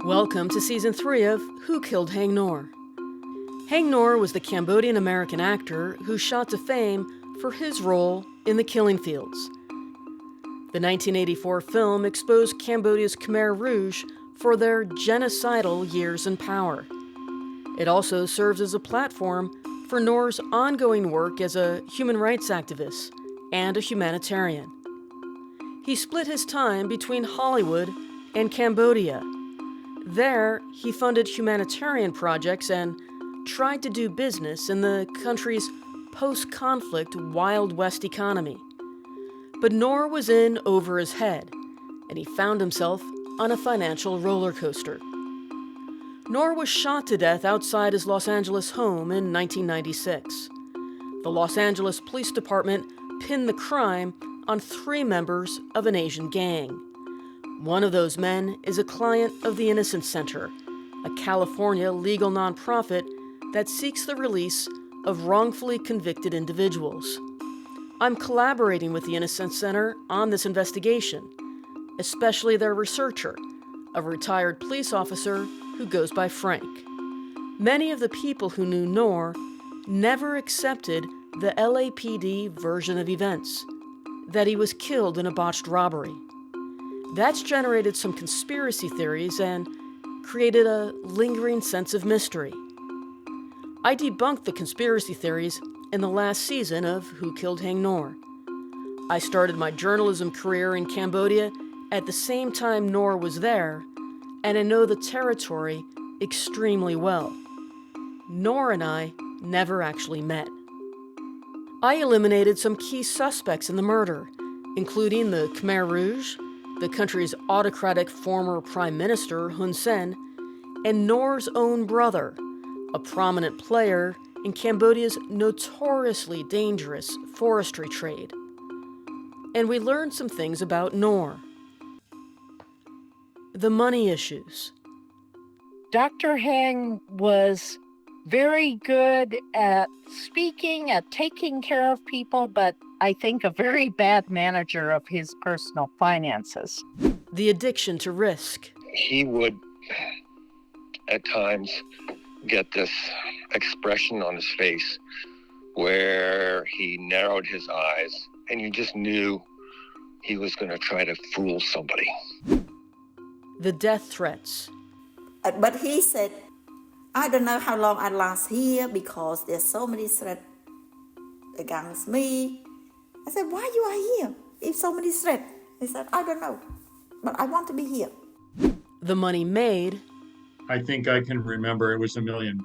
Welcome to Season 3 of Who Killed Haing Ngor. Haing Ngor was the Cambodian-American actor who shot to fame for his role in The Killing Fields. The 1984 film exposed Cambodia's Khmer Rouge for their genocidal years in power. It also serves as a platform for Ngor's ongoing work as a human rights activist and a humanitarian. He split his time between Hollywood and Cambodia. There, he funded humanitarian projects and tried to do business in the country's post-conflict Wild West economy. But Ngor was in over his head, and he found himself on a financial roller coaster. Ngor was shot to death outside his Los Angeles home in 1996. The Los Angeles Police Department pinned the crime on 3 members of an Asian gang. One of those men is a client of the Innocence Center, a California legal nonprofit that seeks the release of wrongfully convicted individuals. I'm collaborating with the Innocence Center on this investigation, especially their researcher, a retired police officer who goes by Frank. Many of the people who knew Ngor never accepted the LAPD version of events, that he was killed in a botched robbery. That's generated some conspiracy theories and created a lingering sense of mystery. I debunked the conspiracy theories in the last season of Who Killed Haing Ngor. I started my journalism career in Cambodia at the same time Ngor was there, and I know the territory extremely well. Ngor and I never actually met. I eliminated some key suspects in the murder, including the Khmer Rouge, the country's autocratic former Prime Minister, Hun Sen, and Ngor's own brother, a prominent player in Cambodia's notoriously dangerous forestry trade. And we learned some things about Ngor. The money issues. Dr. Haing was very good at speaking, at taking care of people, but I think a very bad manager of his personal finances. The addiction to risk. He would, at times, get this expression on his face where he narrowed his eyes and you just knew he was going to try to fool somebody. The death threats. But he said, I don't know how long I last here because there's so many threats against me. I said, why you are here if so many threats? He said, I don't know, but I want to be here. The money made. I think I can remember it was $1 million.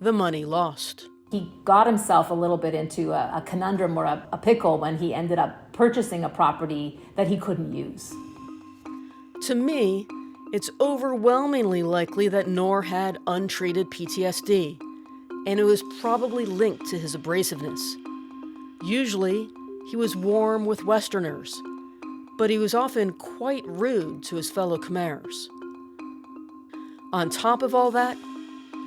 The money lost. He got himself a little bit into a conundrum or a pickle when he ended up purchasing a property that he couldn't use. To me, it's overwhelmingly likely that Ngor had untreated PTSD, and it was probably linked to his abrasiveness. Usually, he was warm with Westerners, but he was often quite rude to his fellow Khmers. On top of all that,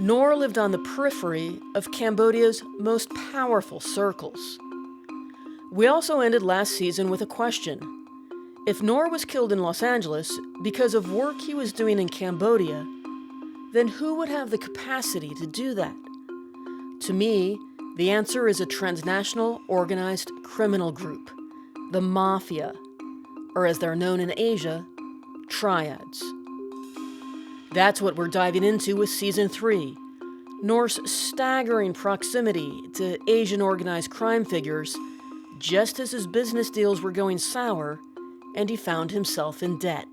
Ngor lived on the periphery of Cambodia's most powerful circles. We also ended last season with a question. If Ngor was killed in Los Angeles because of work he was doing in Cambodia, then who would have the capacity to do that? To me, the answer is a transnational organized criminal group, the Mafia, or as they're known in Asia, triads. That's what we're diving into with Season 3, Ngor's staggering proximity to Asian organized crime figures, just as his business deals were going sour and he found himself in debt.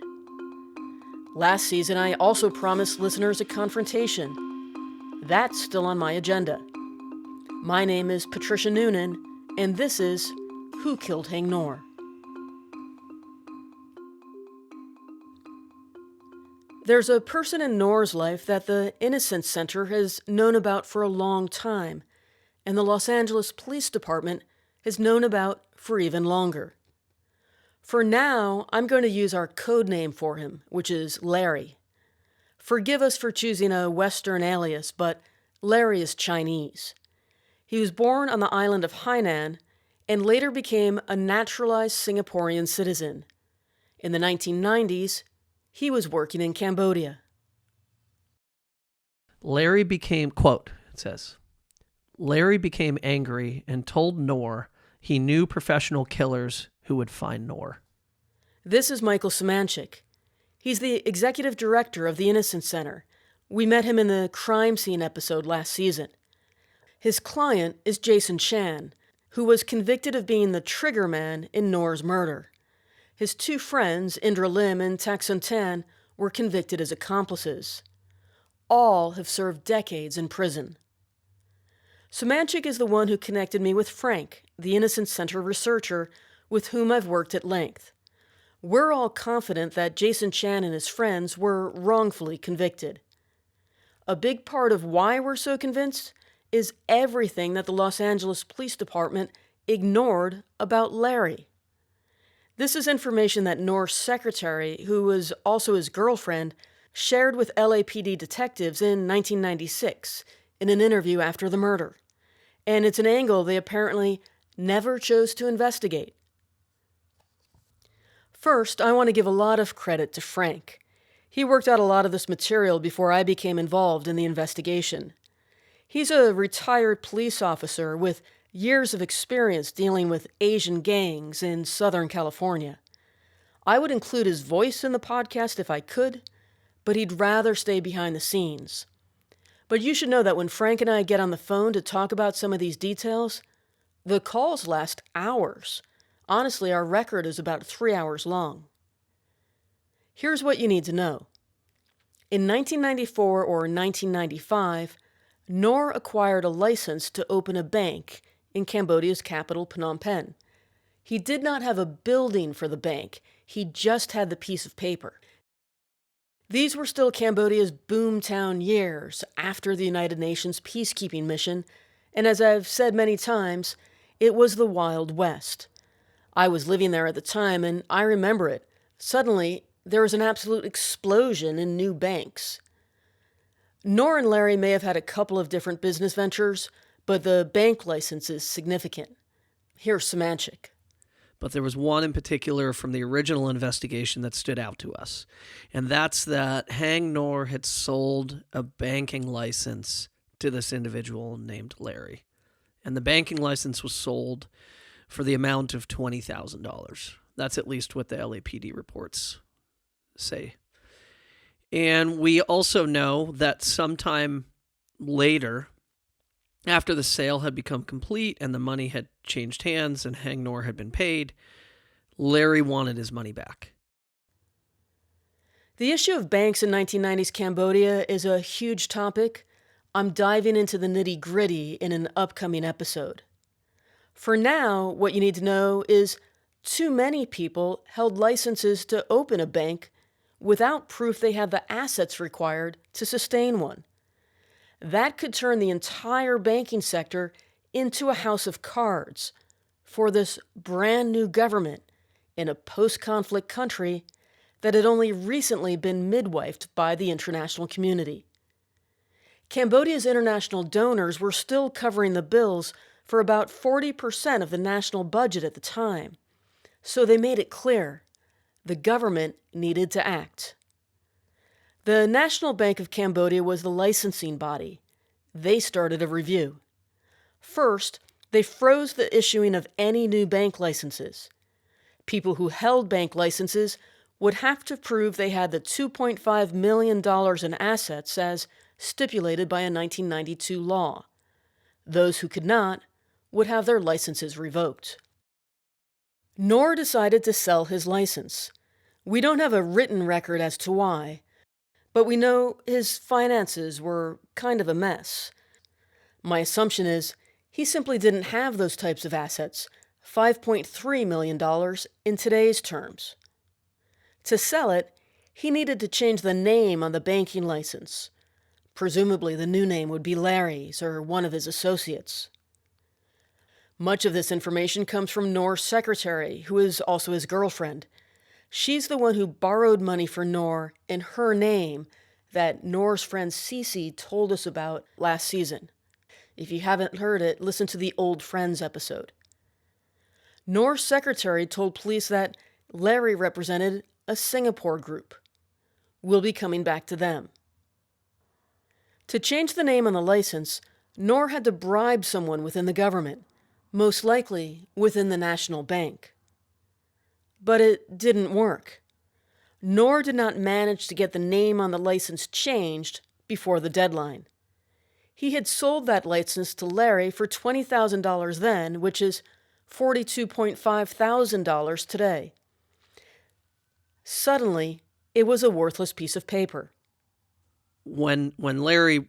Last season, I also promised listeners a confrontation. That's still on my agenda. My name is Patricia Nunan, and this is Who Killed Haing Ngor. There's a person in Ngor's life that the Innocence Center has known about for a long time, and the Los Angeles Police Department has known about for even longer. For now, I'm going to use our code name for him, which is Larry. Forgive us for choosing a Western alias, but Larry is Chinese. He was born on the island of Hainan and later became a naturalized Singaporean citizen. In the 1990s, he was working in Cambodia. Larry became, quote, it says, Larry became angry and told Ngor he knew professional killers who would find Ngor. This is Michael Szymanczyk. He's the executive director of the Innocence Center. We met him in the crime scene episode last season. His client is Jason Chan, who was convicted of being the trigger man in Ngor's murder. His two friends, Indra Lim and Tak Sun Tan, were convicted as accomplices. All have served decades in prison. Szymanczyk is the one who connected me with Frank, the Innocence Center researcher with whom I've worked at length. We're all confident that Jason Chan and his friends were wrongfully convicted. A big part of why we're so convinced is everything that the Los Angeles Police Department ignored about Larry. This is information that Ngor's secretary, who was also his girlfriend, shared with LAPD detectives in 1996 in an interview after the murder. And it's an angle they apparently never chose to investigate. First, I want to give a lot of credit to Frank. He worked out a lot of this material before I became involved in the investigation. He's a retired police officer with years of experience dealing with Asian gangs in Southern California. I would include his voice in the podcast if I could, but he'd rather stay behind the scenes. But you should know that when Frank and I get on the phone to talk about some of these details, the calls last hours. Honestly, our record is about 3 hours long. Here's what you need to know. In 1994 or 1995, Ngor acquired a license to open a bank in Cambodia's capital, Phnom Penh. He did not have a building for the bank. He just had the piece of paper. These were still Cambodia's boomtown years after the United Nations peacekeeping mission, and as I've said many times, it was the Wild West. I was living there at the time, and I remember it. Suddenly, there was an absolute explosion in new banks. Ngor and Larry may have had a couple of different business ventures, but the bank license is significant. Here's Szymanczyk. But there was one in particular from the original investigation that stood out to us, and that's that Haing Ngor had sold a banking license to this individual named Larry. And the banking license was sold for the amount of $20,000. That's at least what the LAPD reports say. And we also know that sometime later, after the sale had become complete and the money had changed hands and Haing Ngor had been paid, Larry wanted his money back. The issue of banks in 1990s Cambodia is a huge topic. I'm diving into the nitty-gritty in an upcoming episode. For now, what you need to know is too many people held licenses to open a bank without proof they had the assets required to sustain one. That could turn the entire banking sector into a house of cards for this brand new government in a post-conflict country that had only recently been midwifed by the international community. Cambodia's international donors were still covering the bills for about 40% of the national budget at the time, so they made it clear the government needed to act. The National Bank of Cambodia was the licensing body. They started a review. First, they froze the issuing of any new bank licenses. People who held bank licenses would have to prove they had the $2.5 million in assets as stipulated by a 1992 law. Those who could not would have their licenses revoked. Ngor decided to sell his license. We don't have a written record as to why, but we know his finances were kind of a mess. My assumption is he simply didn't have those types of assets, $5.3 million in today's terms. To sell it, he needed to change the name on the banking license. Presumably the new name would be Larry's or one of his associates. Much of this information comes from Ngor's secretary, who is also his girlfriend. She's the one who borrowed money for Ngor in her name that Ngor's friend Cece told us about last season. If you haven't heard it, listen to the Old Friends episode. Ngor's secretary told police that Larry represented a Singapore group. will be coming back to them. To change the name on the license, Ngor had to bribe someone within the government, most likely within the national bank. But it didn't work. Ngor did not manage to get the name on the license changed before the deadline. He had sold that license to Larry for $20,000 then, which is $42,500 today. Suddenly, it was a worthless piece of paper. When Larry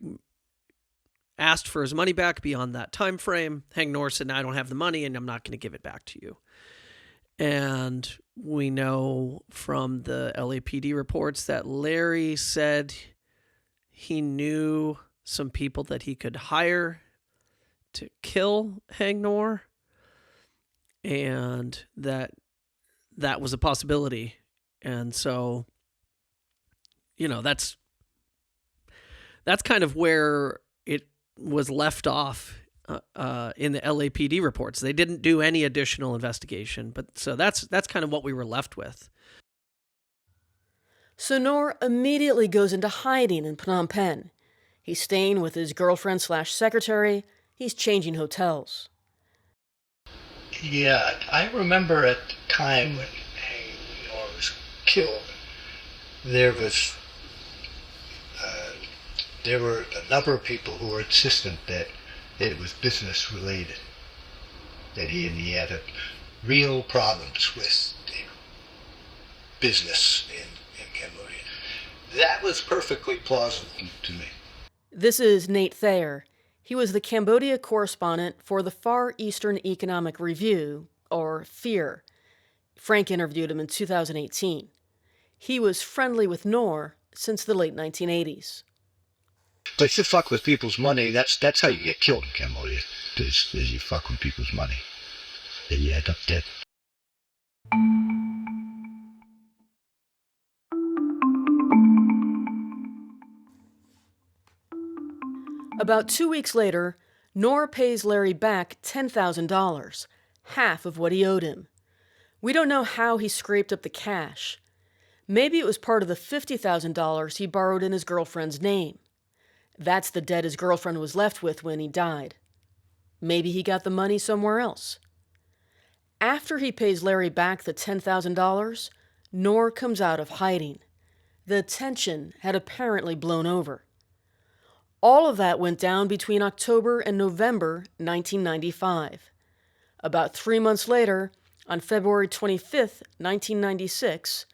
asked for his money back beyond that time frame, Haing Ngor said, "No, I don't have the money and I'm not going to give it back to you." And we know from the LAPD reports that Larry said he knew some people that he could hire to kill Haing Ngor, and that was a possibility. And so, that's kind of where it was left off in the LAPD reports. They didn't do any additional investigation, but so that's kind of what we were left with. So Ngor immediately goes into hiding in Phnom Penh. He's staying with his girlfriend/secretary. He's changing hotels. Yeah, I remember at the time when Haing Ngor was killed, there were a number of people who were insistent that it was business related, that he had real problems with business in Cambodia. That was perfectly plausible to me. This is Nate Thayer. He was the Cambodia correspondent for the Far Eastern Economic Review, or FEAR. Frank interviewed him in 2018. He was friendly with Ngor since the late 1980s. But if you fuck with people's money, that's how you get killed in Cambodia. Is you fuck with people's money, then you end up dead. About 2 weeks later, Ngor pays Larry back $10,000, half of what he owed him. We don't know how he scraped up the cash. Maybe it was part of the $50,000 he borrowed in his girlfriend's name. That's the debt his girlfriend was left with when he died. Maybe he got the money somewhere else. After he pays Larry back the $10,000, Ngor comes out of hiding. The tension had apparently blown over. All of that went down between October and November 1995. About 3 months later, on February 25th, 1996,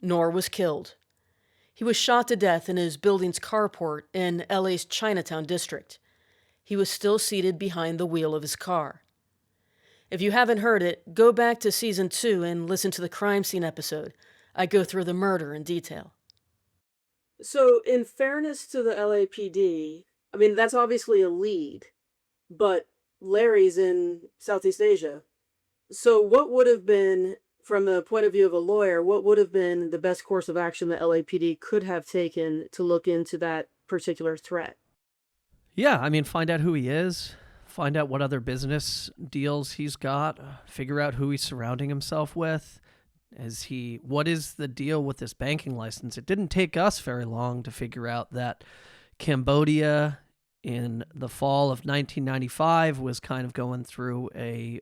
Ngor was killed. He was shot to death in his building's carport in LA's Chinatown district. He was still seated behind the wheel of his car. If you haven't heard it, go back to Season 2 and listen to the crime scene episode. I go through the murder in detail. So, in fairness to the LAPD, I mean, that's obviously a lead, but Larry's in Southeast Asia. So what would have been, from the point of view of a lawyer, what would have been the best course of action the LAPD could have taken to look into that particular threat? Yeah, I mean, find out who he is, find out what other business deals he's got, figure out who he's surrounding himself with. What is the deal with this banking license? It didn't take us very long to figure out that Cambodia in the fall of 1995 was kind of going through a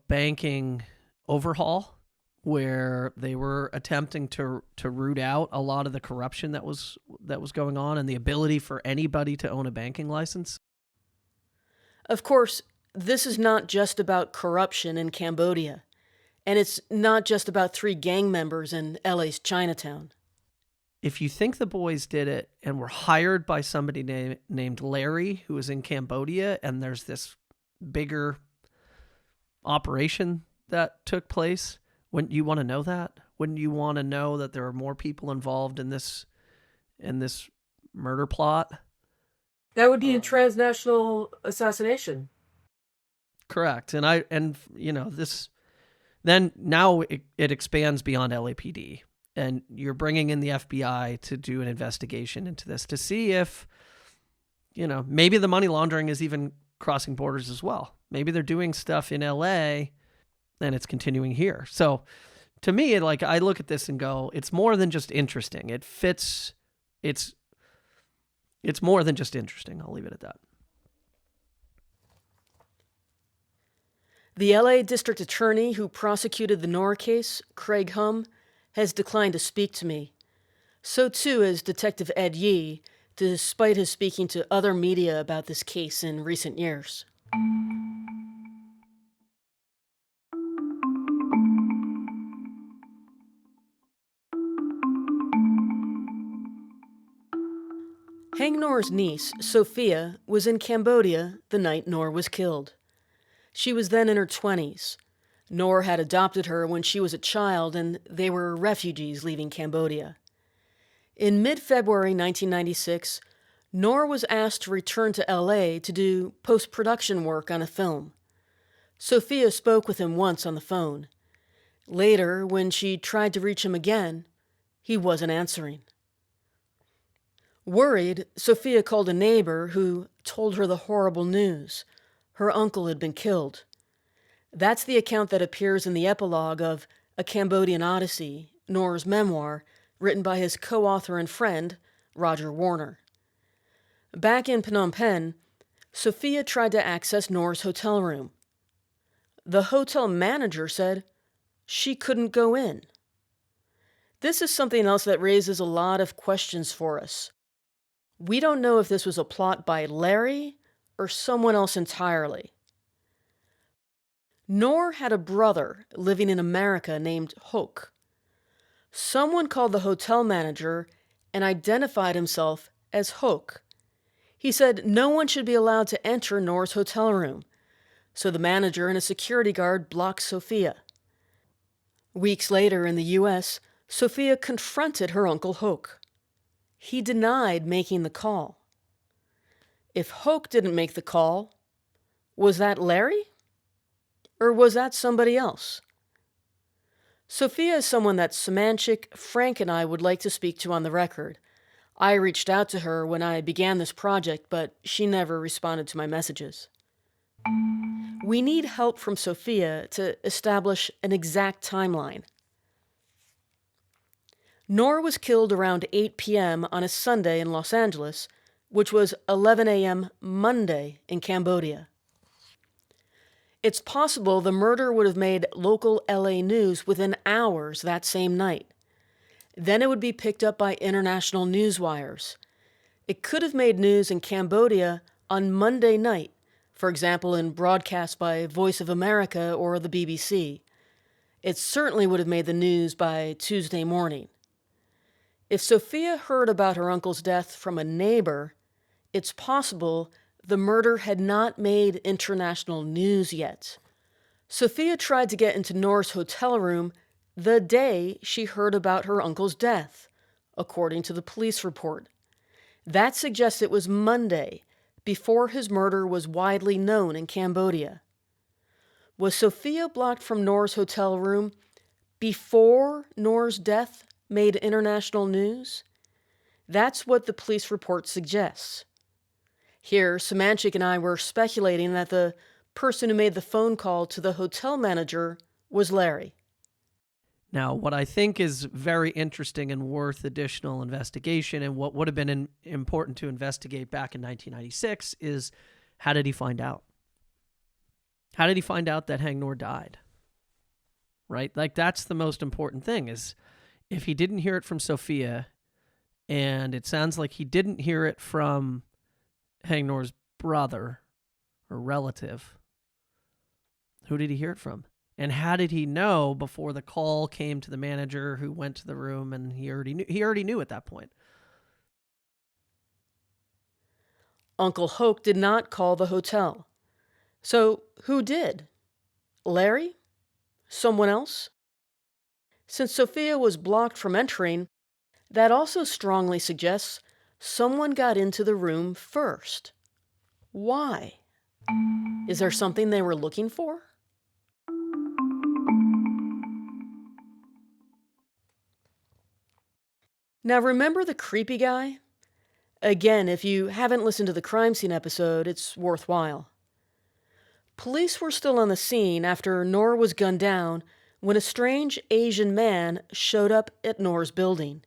banking overhaul where they were attempting to root out a lot of the corruption that was going on and the ability for anybody to own a banking license. Of course, this is not just about corruption in Cambodia. And it's not just about 3 gang members in LA's Chinatown. If you think the boys did it and were hired by somebody named Larry, who was in Cambodia, and there's this bigger operation that took place, wouldn't you want to know that? Wouldn't you want to know that there are more people involved in this murder plot? That would be a transnational assassination. Correct. And this... Then now it expands beyond LAPD, and you're bringing in the FBI to do an investigation into this to see if, maybe the money laundering is even crossing borders as well. Maybe they're doing stuff in LA and it's continuing here. So To me, I look at this and go, it's more than just interesting. It fits. It's more than just interesting. I'll leave it at that. The LA District Attorney who prosecuted the Ngor case, Craig Hum, has declined to speak to me. So too has Detective Ed Yee, despite his speaking to other media about this case in recent years. Haing Ngor's niece, Sophia, was in Cambodia the night Ngor was killed. She was then in her 20s. Ngor had adopted her when she was a child, and they were refugees leaving Cambodia. In mid-February 1996, Ngor was asked to return to LA to do post-production work on a film. Sophia spoke with him once on the phone. Later, when she tried to reach him again, he wasn't answering. Worried, Sophia called a neighbor who told her the horrible news. Her uncle had been killed. That's the account that appears in the epilogue of A Cambodian Odyssey, Ngor's memoir, written by his co-author and friend, Roger Warner. Back in Phnom Penh, Sophia tried to access Ngor's hotel room. The hotel manager said she couldn't go in. This is something else that raises a lot of questions for us. We don't know if this was a plot by Larry or someone else entirely. Ngor had a brother living in America named Hoke. Someone called the hotel manager and identified himself as Hoke. He said no one should be allowed to enter Ngor's hotel room, so the manager and a security guard blocked Sophia. Weeks later in the U.S., Sophia confronted her Uncle Hoke. He denied making the call. If Hoke didn't make the call, was that Larry? Or was that somebody else? Sophia is someone that Samanchik, Frank, and I would like to speak to on the record. I reached out to her when I began this project, but she never responded to my messages. We need help from Sophia to establish an exact timeline. Ngor was killed around 8 p.m. on a Sunday in Los Angeles, which was 11 a.m. Monday in Cambodia. It's possible the murder would have made local LA news within hours that same night. Then it would be picked up by international news wires. It could have made news in Cambodia on Monday night, for example, in broadcasts by Voice of America or the BBC. It certainly would have made the news by Tuesday morning. If Sophia heard about her uncle's death from a neighbor, it's possible the murder had not made international news yet. Sophia tried to get into Ngor's hotel room the day she heard about her uncle's death, according to the police report. That suggests it was Monday, before his murder was widely known in Cambodia. Was Sophia blocked from Ngor's hotel room before Ngor's death made international news? That's what the police report suggests. Here, Samanchik and I were speculating that the person who made the phone call to the hotel manager was Larry. Now, what I think is very interesting and worth additional investigation, and what would have been important to investigate back in 1996, is how did he find out? How did he find out that Haing Ngor died? Right? That's the most important thing, is if he didn't hear it from Sophia, and it sounds like he didn't hear it from Haing Ngor's brother or relative, who did he hear it from? And how did he know before the call came to the manager who went to the room, and he already knew at that point? Uncle Hoke did not call the hotel. So who did? Larry? Someone else? Since Sophia was blocked from entering, that also strongly suggests someone got into the room first. Why? Is there something they were looking for? Now remember the creepy guy? Again, if you haven't listened to the crime scene episode, it's worthwhile. Police were still on the scene after Ngor was gunned down when a strange Asian man showed up at Ngor's building.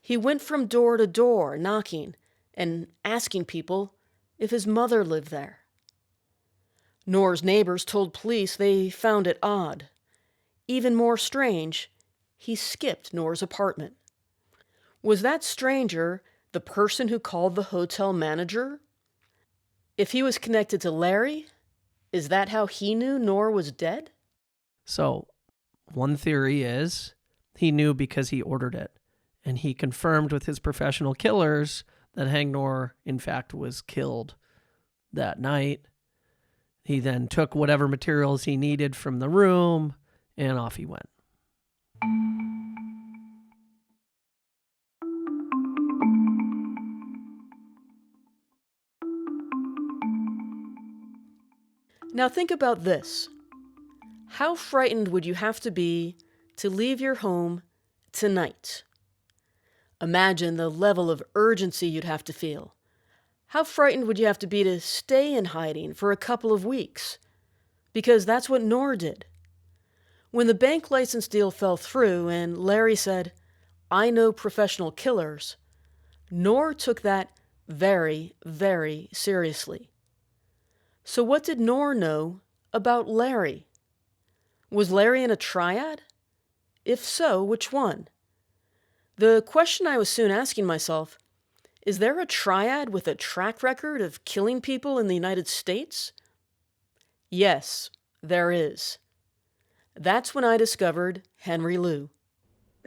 He went from door to door, knocking and asking people if his mother lived there. Ngor's neighbors told police they found it odd. Even more strange, he skipped Ngor's apartment. Was that stranger the person who called the hotel manager? If he was connected to Larry, is that how he knew Ngor was dead? So, one theory is he knew because he ordered it, and he confirmed with his professional killers that Haing Ngor, in fact, was killed that night. He then took whatever materials he needed from the room, and off he went. Now think about this. How frightened would you have to be to leave your home tonight? Imagine the level of urgency you'd have to feel. How frightened would you have to be to stay in hiding for a couple of weeks? Because that's what Ngor did. When the bank license deal fell through and Larry said, "I know professional killers," Ngor took that very, very seriously. So what did Ngor know about Larry? Was Larry in a triad? If so, which one? The question I was soon asking myself, is there a triad with a track record of killing people in the United States? Yes, there is. That's when I discovered Henry Liu.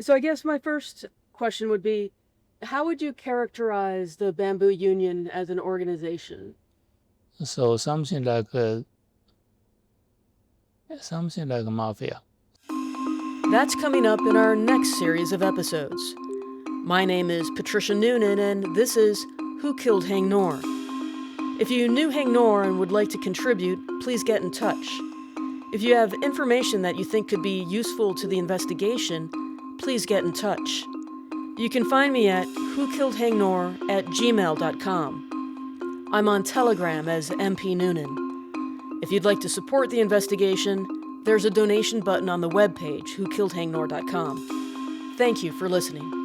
So I guess my first question would be, how would you characterize the Bamboo Union as an organization? So something like a mafia. That's coming up in our next series of episodes. My name is Patricia Nunan, and this is Who Killed Haing Ngor. If you knew Haing Ngor and would like to contribute, please get in touch. If you have information that you think could be useful to the investigation, please get in touch. You can find me at whoKilledHaingNgor@gmail.com. I'm on Telegram as MP Nunan. If you'd like to support the investigation, there's a donation button on the webpage, whokilledhangnor.com. Thank you for listening.